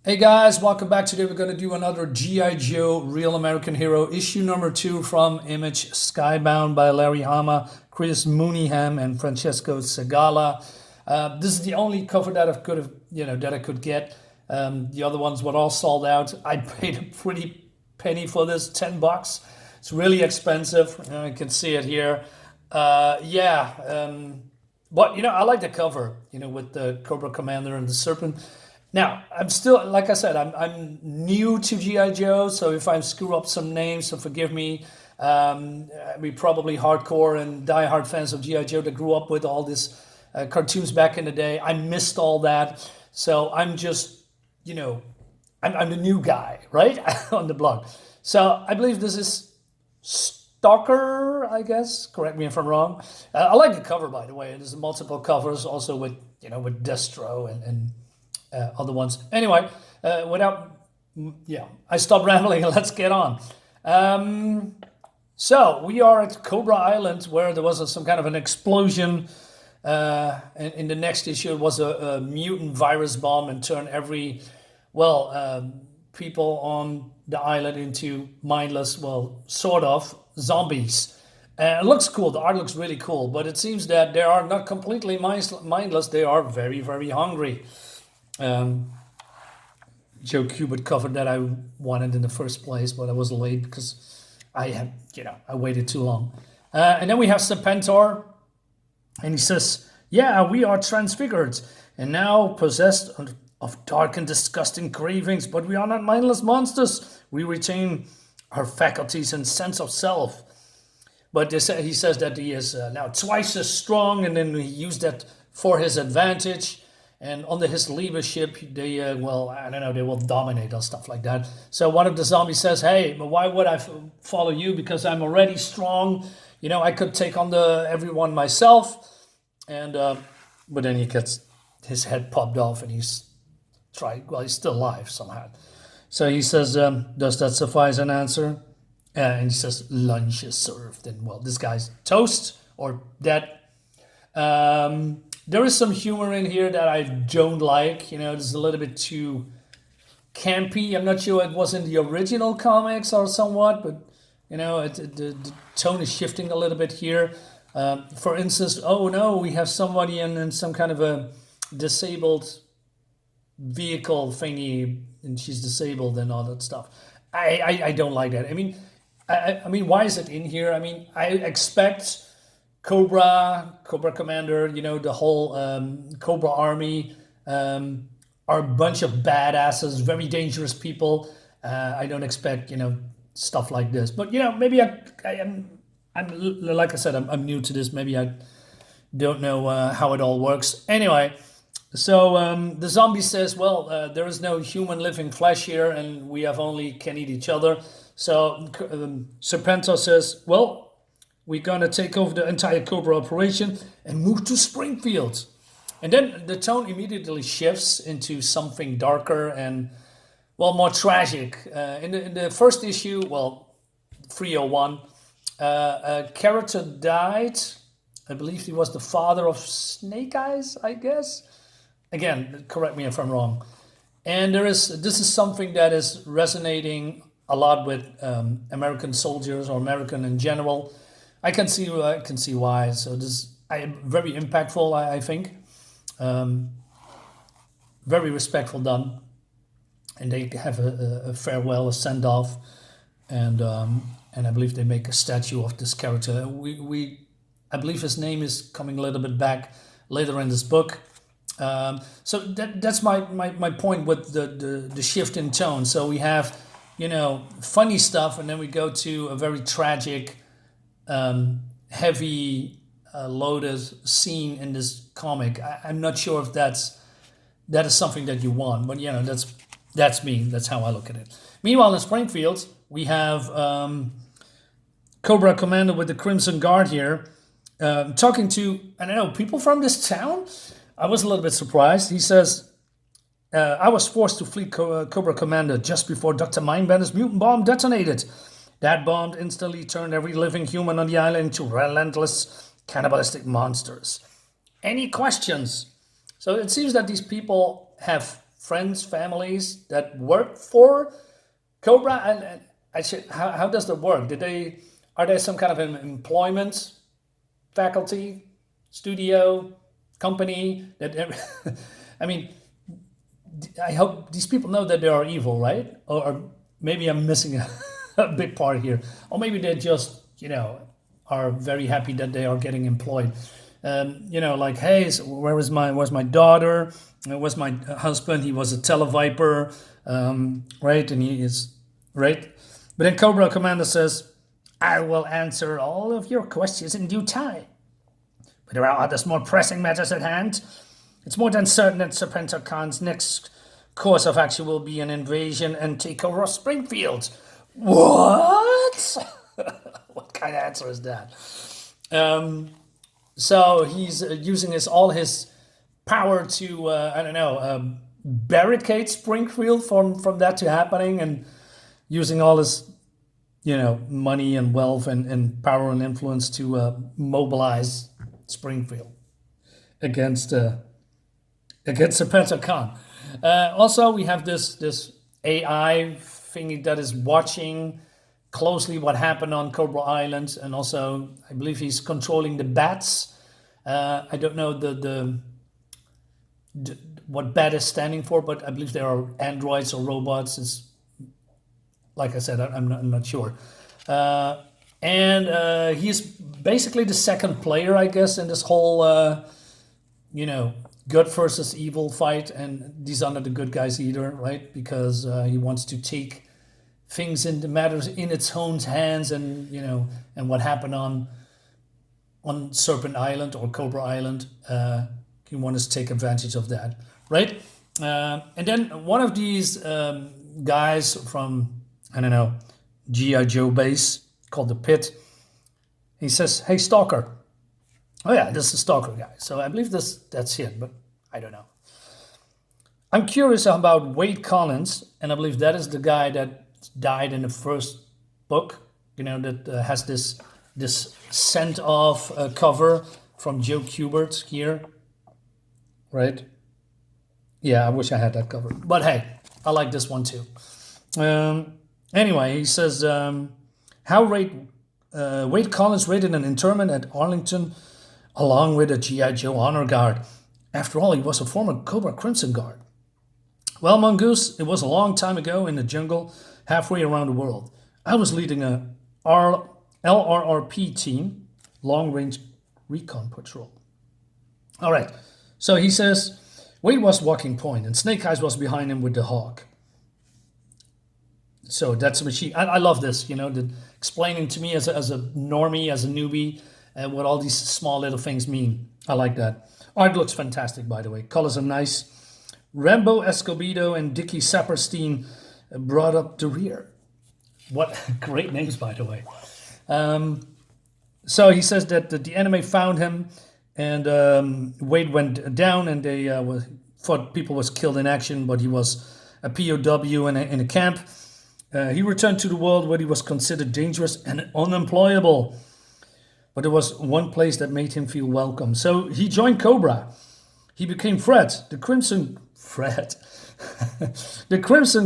Hey guys, welcome back. Today we're going to do another G.I. Joe Real American Hero issue number 2 from Image, Skybound by Larry Hama, Chris Mooneyham, and Francesco Segala. This is the only cover that I could get. The other ones were all sold out. I paid a pretty penny for this, $10. It's really expensive. You can see it here. But I like the cover. With the Cobra Commander and the Serpent. Now, I'm still, like I said, I'm new to G.I. Joe, so if I screw up some names, so forgive me. We probably hardcore and diehard fans of G.I. Joe that grew up with all these cartoons back in the day. I missed all that, so I'm just, I'm the new guy, right, on the blog. So I believe this is Stalker, I guess. Correct me if I'm wrong. I like the cover, by the way. There's multiple covers, also with Destro and other ones. Anyway, I stopped rambling and let's get on. So we are at Cobra Island, where there was some kind of an explosion. And in the next issue, it was a mutant virus bomb and turned people on the island into mindless, sort of zombies. It looks cool. The art looks really cool, but it seems that they are not completely mindless. They are very, very hungry. Joe Kubert cover that I wanted in the first place, but I was late because I waited too long. And then we have Serpentor, and he says, "Yeah, we are transfigured and now possessed of dark and disgusting cravings, but we are not mindless monsters. We retain our faculties and sense of self." But he says that he is now twice as strong, and then he used that for his advantage. And under his leadership, they they will dominate or stuff like that. So one of the zombies says, "Hey, but why would I follow you? Because I'm already strong. I could take on everyone myself." And but then he gets his head popped off, and he's still alive somehow. So he says, "Does that suffice an answer?" And he says, "Lunch is served." And this guy's toast or dead. There is some humor in here that I don't like. It's a little bit too campy. I'm not sure it was in the original comics or somewhat, but the tone is shifting a little bit here. For instance, oh no, we have somebody in some kind of a disabled vehicle thingy, and she's disabled and all that stuff. I don't like that. I mean, why is it in here? I expect Cobra Commander, the whole Cobra army are a bunch of badasses, very dangerous people. I don't expect, stuff like this. But, maybe I'm like I said, I'm new to this. Maybe I don't know how it all works. Anyway, so the zombie says, there is no human living flesh here, and we can eat each other. So Serpentor says, we're going to take over the entire Cobra operation and move to Springfield. And then the tone immediately shifts into something darker and, more tragic. In the first issue, 301, a character died. I believe he was the father of Snake Eyes, I guess. Again, correct me if I'm wrong. And this is something that is resonating a lot with American soldiers or American in general. I can see why. So this very impactful, I think. Very respectful done, and they have a farewell, a send off, and I believe they make a statue of this character. I believe his name is coming a little bit back later in this book. So that's my point with the shift in tone. So we have funny stuff, and then we go to a very tragic, heavy loaded scene in this comic. I'm not sure if that is something that you want, but that's me. That's how I look at it. Meanwhile, in Springfield, we have Cobra Commander with the Crimson Guard here, talking to people from this town. I was a little bit surprised. He says, "I was forced to flee Cobra Commander just before Dr. Mindbender's mutant bomb detonated. That bomb instantly turned every living human on the island into relentless, cannibalistic monsters. Any questions?" So it seems that these people have friends, families that work for Cobra? And how does that work? Are they some kind of an employment faculty, studio, company that? I mean, I hope these people know that they are evil, right? Or maybe I'm missing a big part here, or maybe they just are very happy that they are getting employed. Like, hey, so where's my daughter? Where's my husband? He was a televiper, right? And he is right. But then Cobra Commander says, "I will answer all of your questions in due time. But there are others more pressing matters at hand. It's more than certain that Serpentor Khan's next course of action will be an invasion and takeover of Springfield." What? What kind of answer is that? So he's using all his power to I don't know, barricade Springfield from that to happening, and using all his money and wealth and power and influence to mobilize Springfield against Serpentor Khan. Also, we have this AI thing that is watching closely what happened on Cobra Island, and also I believe he's controlling the bats. I don't know what bat is standing for, but I believe there are androids or robots. It's like I said, I'm not sure. And he's basically the second player, I guess, in this whole good versus evil fight, and these are not the good guys either, right? Because he wants to take things in the matters in its own hands, and and what happened on Serpent Island or Cobra Island, he wants to take advantage of that, right? And then one of these guys from, I don't know, G.I.JOE base called the Pit, he says, "Hey, Stalker." Oh yeah, this is the Stalker guy. So I believe that's it, but I don't know. I'm curious about Wade Collins, and I believe that is the guy that died in the first book. That has this sent off cover from Joe Kubert here, right? Yeah, I wish I had that cover, but hey, I like this one too. Anyway, he says how Wade Collins raided an internment at Arlington along with a G.I.JOE honor guard. After all, he was a former Cobra Crimson Guard. Well, Mongoose, it was a long time ago in the jungle, halfway around the world. I was leading a LRRP team, Long Range Recon Patrol. All right, so he says Wade was walking point, and Snake Eyes was behind him with the Hawk. So that's a machine. I love this, explaining to me as a normie, as a newbie, what all these small little things mean. I like that. Art looks fantastic, by the way. Colors are nice. Rambo Escobedo and Dickie Saperstein brought up the rear. What great names, by the way. So he says that the enemy found him, and Wade went down, and they thought people was killed in action, but he was a POW in a camp. He returned to the world where he was considered dangerous and unemployable. But there was one place that made him feel welcome. So he joined Cobra. He became Fred, the Crimson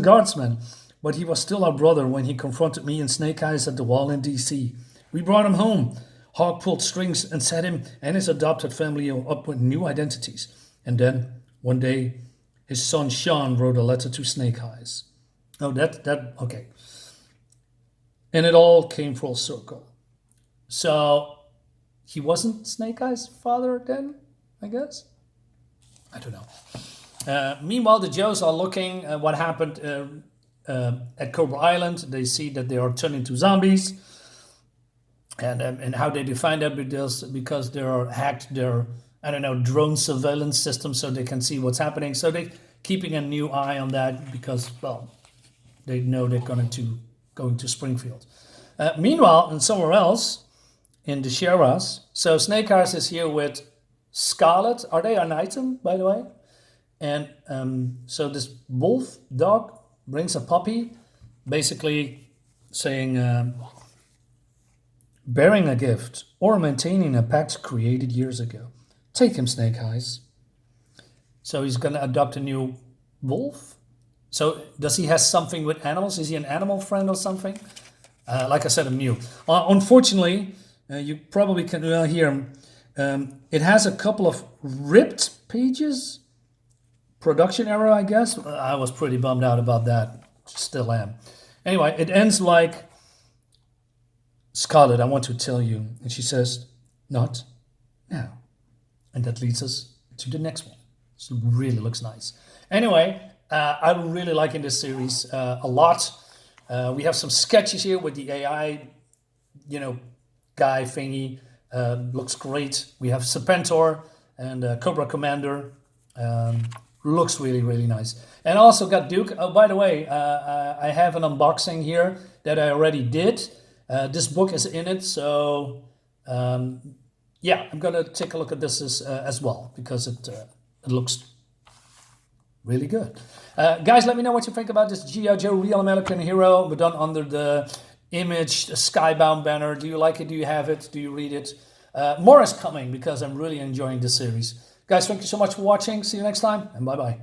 Guardsman. But he was still our brother when he confronted me and Snake Eyes at the wall in D.C. We brought him home. Hawk pulled strings and set him and his adopted family up with new identities. And then, one day, his son Sean wrote a letter to Snake Eyes. Oh, okay. And it all came full circle. So, he wasn't Snake Eyes' father then, I guess? I don't know. Meanwhile, the Joes are looking at what happened at Cobra Island. They see that they are turning to zombies. And how they define that because they are hacked their, drone surveillance system so they can see what's happening. So they're keeping a new eye on that because, well, they know they're going to Springfield. Meanwhile, and somewhere else, in the Sierras, so Snake Eyes is here with Scarlet. Are they an item, by the way? And so this wolf dog brings a puppy, basically saying, bearing a gift or maintaining a pact created years ago. Take him, Snake Eyes. So he's going to adopt a new wolf. So does he has something with animals? Is he an animal friend or something? Like I said, a mule. Unfortunately, you probably can hear him. It has a couple of ripped pages. Production error, I guess. I was pretty bummed out about that. Still am. Anyway, it ends like, Scarlet, I want to tell you. And she says, not now. And that leads us to the next one. So it really looks nice. Anyway, I'm really liking this series a lot. We have some sketches here with the AI, guy thingy. Looks great. We have Serpentor and Cobra Commander. Looks really, really nice. And also got Duke. Oh, by the way, I have an unboxing here that I already did. This book is in it, so yeah, I'm gonna take a look at this as well because it looks really good. Guys, let me know what you think about this G.I. Joe Real American Hero. We're done under the Image Skybound banner. Do you like it? Do you have it? Do you read it? More is coming because I'm really enjoying this series. Guys, thank you so much for watching. See you next time, and bye-bye.